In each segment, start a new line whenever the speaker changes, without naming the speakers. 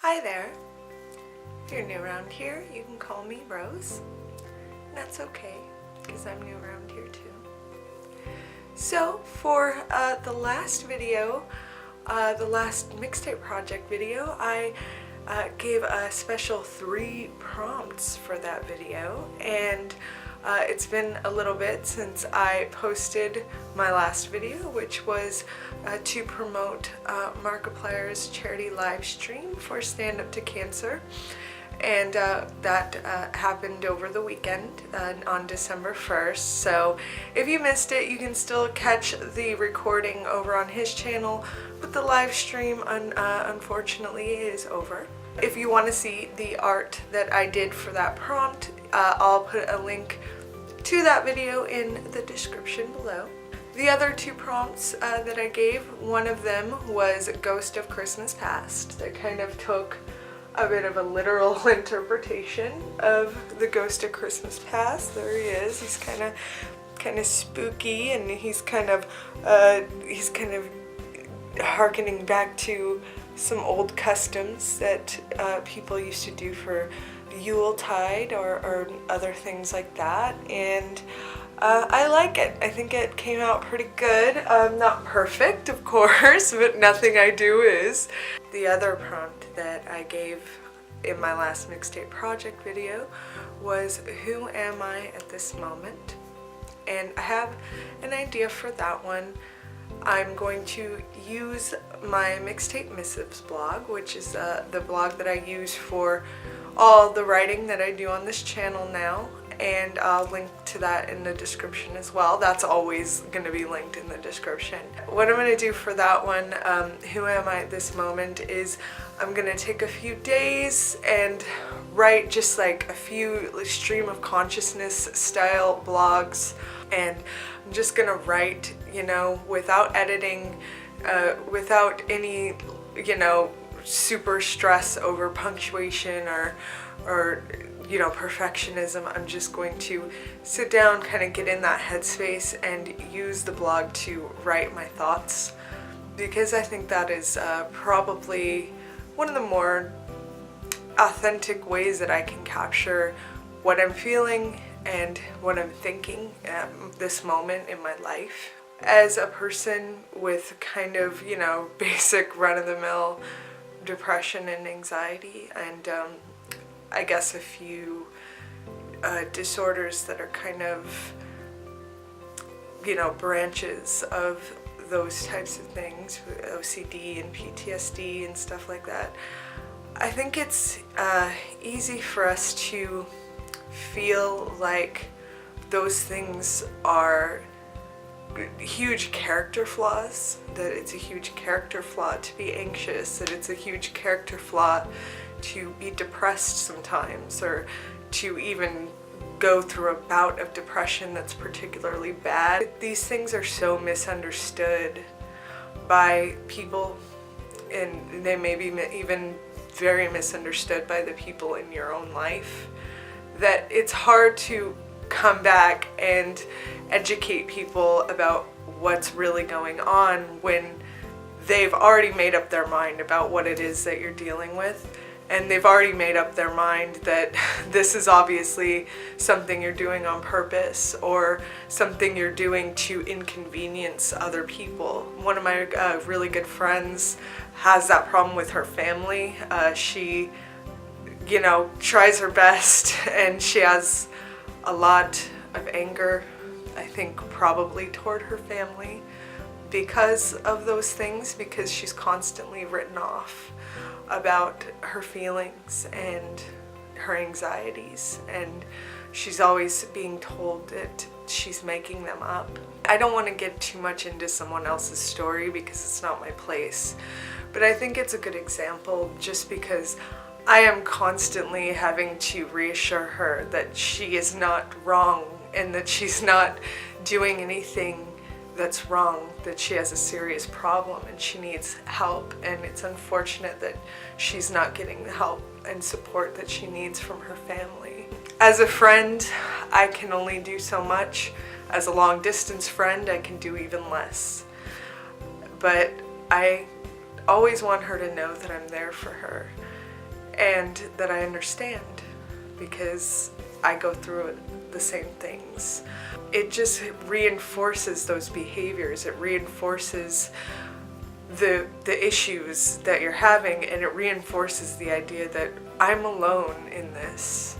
Hi there. If you're new around here, you can call me Rose. And that's okay, because I'm new around here too. So for the last video, the last Mixtape Project video, I gave a special 3 prompts for that video, and it's been a little bit since I posted my last video, which was to promote Markiplier's charity live stream for Stand Up to Cancer, and that happened over the weekend on December 1st. So if you missed it, you can still catch the recording over on his channel, but the live stream unfortunately is over. If you want to see the art that I did for that prompt, I'll put a link to that video in the description below. The other 2 prompts that I gave, one of them was Ghost of Christmas Past. That kind of took a bit of a literal interpretation of the Ghost of Christmas Past. There he is. He's kind of spooky, and he's kind of harkening back to some old customs that people used to do for Yuletide or other things like that, and I like it. I think it came out pretty good. Not perfect, of course, but nothing I do is. The other prompt that I gave in my last Mixtape Project video was, who am I at this moment? And I have an idea for that one. I'm going to use my Mixtape Missives blog, which is the blog that I use for all the writing that I do on this channel now, and I'll link to that in the description as well. That's always going to be linked in the description. What I'm going to do for that one, who am I at this moment, is I'm going to take a few days and write just like a few stream of consciousness style blogs, and I'm just going to write, you know, without editing, without any, you know, super stress over punctuation or you know, perfectionism. I'm just going to sit down, kind of get in that headspace, and use the blog to write my thoughts, because I think that is probably one of the more authentic ways that I can capture what I'm feeling and what I'm thinking at this moment in my life. As a person with kind of, you know, basic run-of-the-mill depression and anxiety, and I guess a few disorders that are kind of, you know, branches of those types of things, OCD and PTSD and stuff like that. I think it's easy for us to feel like those things are huge character flaws, that it's a huge character flaw to be anxious, that it's a huge character flaw to be depressed sometimes, or to even go through a bout of depression that's particularly bad. These things are so misunderstood by people, and they may be even very misunderstood by the people in your own life, that it's hard to come back and educate people about what's really going on when they've already made up their mind about what it is that you're dealing with, and they've already made up their mind that this is obviously something you're doing on purpose, or something you're doing to inconvenience other people. One of my really good friends has that problem with her family. She, you know, tries her best, and she has a lot of anger, I think, probably toward her family because of those things, because she's constantly written off about her feelings and her anxieties, and she's always being told that she's making them up. I don't want to get too much into someone else's story because it's not my place, but I think it's a good example just because I am constantly having to reassure her that she is not wrong, and that she's not doing anything that's wrong, that she has a serious problem and she needs help, and it's unfortunate that she's not getting the help and support that she needs from her family. As a friend, I can only do so much. As a long distance friend, I can do even less. But I always want her to know that I'm there for her, and that I understand, because I go through the same things. It just reinforces those behaviors. It reinforces the issues that you're having, and it reinforces the idea that I'm alone in this.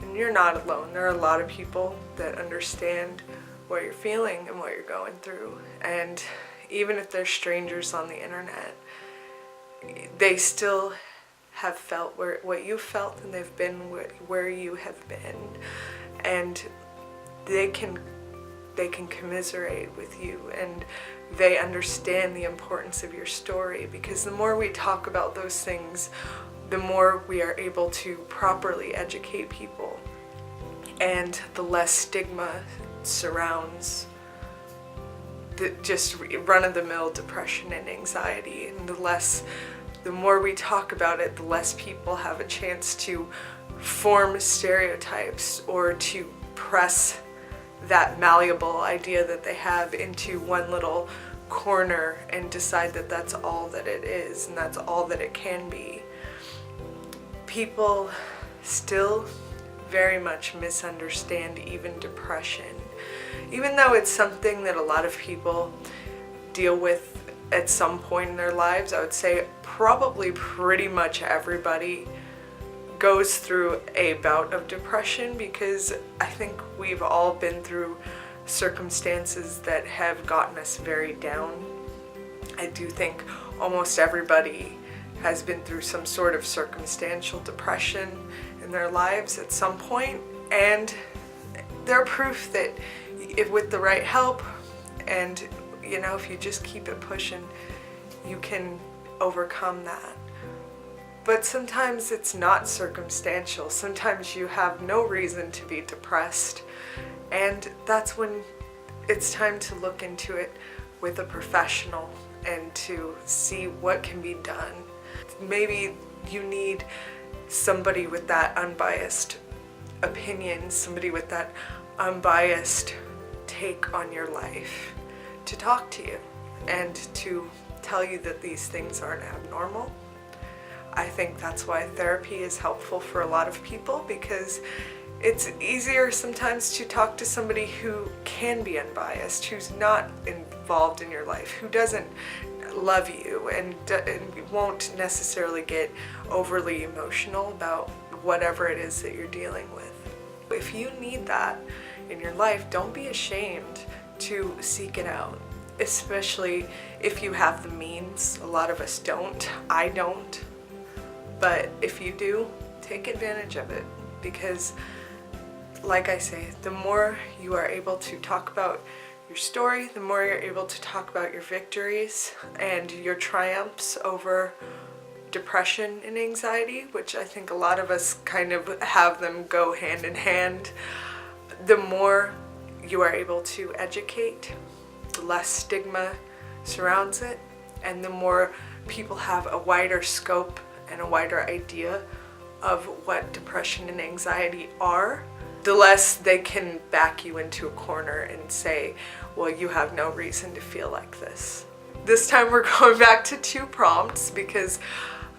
And you're not alone. There are a lot of people that understand what you're feeling and what you're going through. And even if they're strangers on the internet, they still have felt what you felt, and they've been where you have been. And they can commiserate with you, and they understand the importance of your story, because the more we talk about those things, the more we are able to properly educate people, and the less stigma surrounds the just run-of-the-mill depression and anxiety, and the more we talk about it, the less people have a chance to form stereotypes or to press that malleable idea that they have into one little corner and decide that that's all that it is and that's all that it can be. People still very much misunderstand even depression, even though it's something that a lot of people deal with at some point in their lives. I would say probably pretty much everybody goes through a bout of depression, because I think we've all been through circumstances that have gotten us very down. I do think almost everybody has been through some sort of circumstantial depression in their lives at some point, and they're proof that if with the right help, and if you just keep it pushing, you can overcome that. But sometimes it's not circumstantial. Sometimes you have no reason to be depressed, and that's when it's time to look into it with a professional and to see what can be done. Maybe you need somebody with that unbiased opinion, somebody with that unbiased take on your life to talk to you and to tell you that these things aren't abnormal. I think that's why therapy is helpful for a lot of people, because it's easier sometimes to talk to somebody who can be unbiased, who's not involved in your life, who doesn't love you and won't necessarily get overly emotional about whatever it is that you're dealing with. If you need that in your life, don't be ashamed to seek it out, especially if you have the means. A lot of us don't. I don't. But if you do, take advantage of it, because like I say, the more you are able to talk about your story, the more you're able to talk about your victories and your triumphs over depression and anxiety, which I think a lot of us kind of have them go hand in hand, the more you are able to educate, the less stigma surrounds it, and the more people have a wider scope and a wider idea of what depression and anxiety are, the less they can back you into a corner and say, well, you have no reason to feel like this. This time we're going back to 2 prompts, because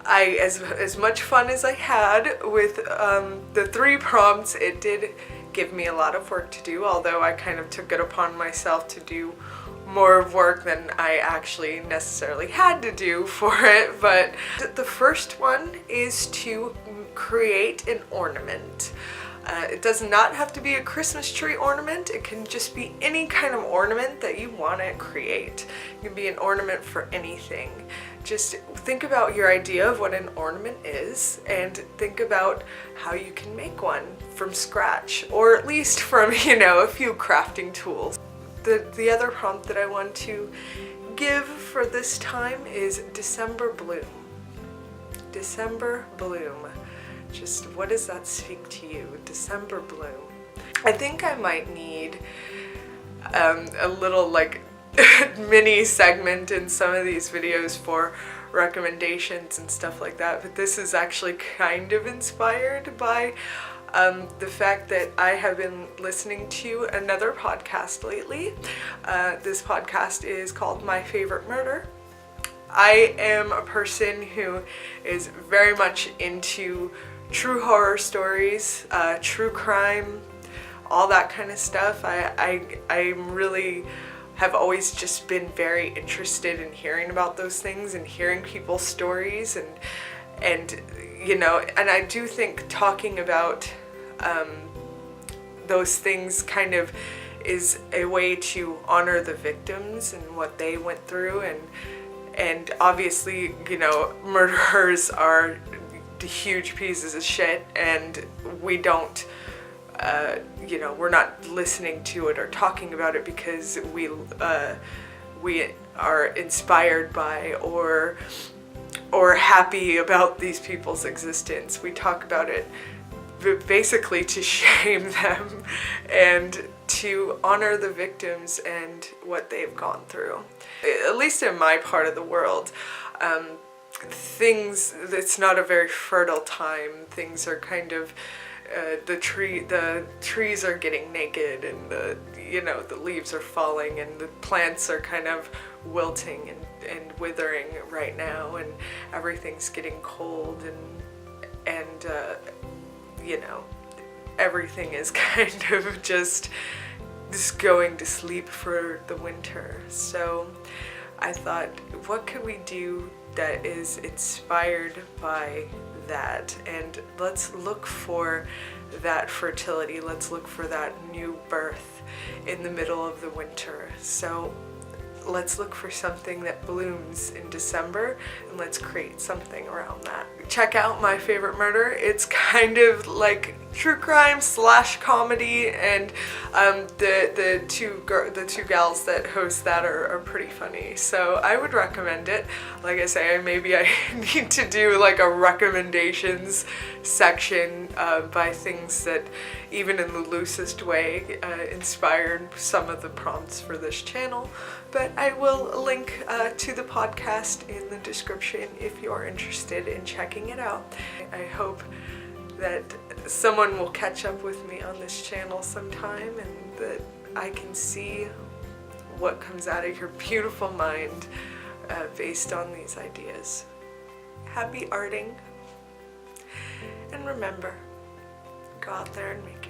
as much fun as I had with the 3 prompts, it did give me a lot of work to do, although I kind of took it upon myself to do more work than I actually necessarily had to do for it. But the first one is to create an ornament. It does not have to be a Christmas tree ornament. It can just be any kind of ornament that you want to create. It can be an ornament for anything. Just think about your idea of what an ornament is, and think about how you can make one from scratch, or at least from, a few crafting tools. The other prompt that I want to give for this time is December Bloom. December Bloom. Just what does that speak to you? December Bloom. I think I might need a little mini segment in some of these videos for recommendations and stuff like that, but this is actually kind of inspired by the fact that I have been listening to another podcast lately. This podcast is called My Favorite Murder. I am a person who is very much into true horror stories, true crime, all that kind of stuff. I really have always just been very interested in hearing about those things and hearing people's stories, and you know, and I do think talking about those things kind of is a way to honor the victims and what they went through, and obviously, you know, murderers are huge pieces of shit, and we don't you know, we're not listening to it or talking about it because we are inspired by or happy about these people's existence. We talk about it basically to shame them and to honor the victims and what they've gone through. At least in my part of the world, it's not a very fertile time. Things are kind of the trees are getting naked, and the leaves are falling, and the plants are kind of wilting and withering right now, and everything's getting cold, and you know, everything is kind of just going to sleep for the winter. So I thought, what could we do that is inspired by that, and let's look for that fertility, let's look for that new birth in the middle of the winter. So let's look for something that blooms in December, and let's create something around that. Check out My Favorite Murder. It's kind of like true crime / comedy, and the two gals that host that are pretty funny, so I would recommend it. Like I say, maybe I need to do like a recommendations section by things that, even in the loosest way, inspired some of the prompts for this channel. But I will link to the podcast in the description if you're interested in checking it out. I hope that someone will catch up with me on this channel sometime, and that I can see what comes out of your beautiful mind based on these ideas. Happy arting, and remember, go out there and make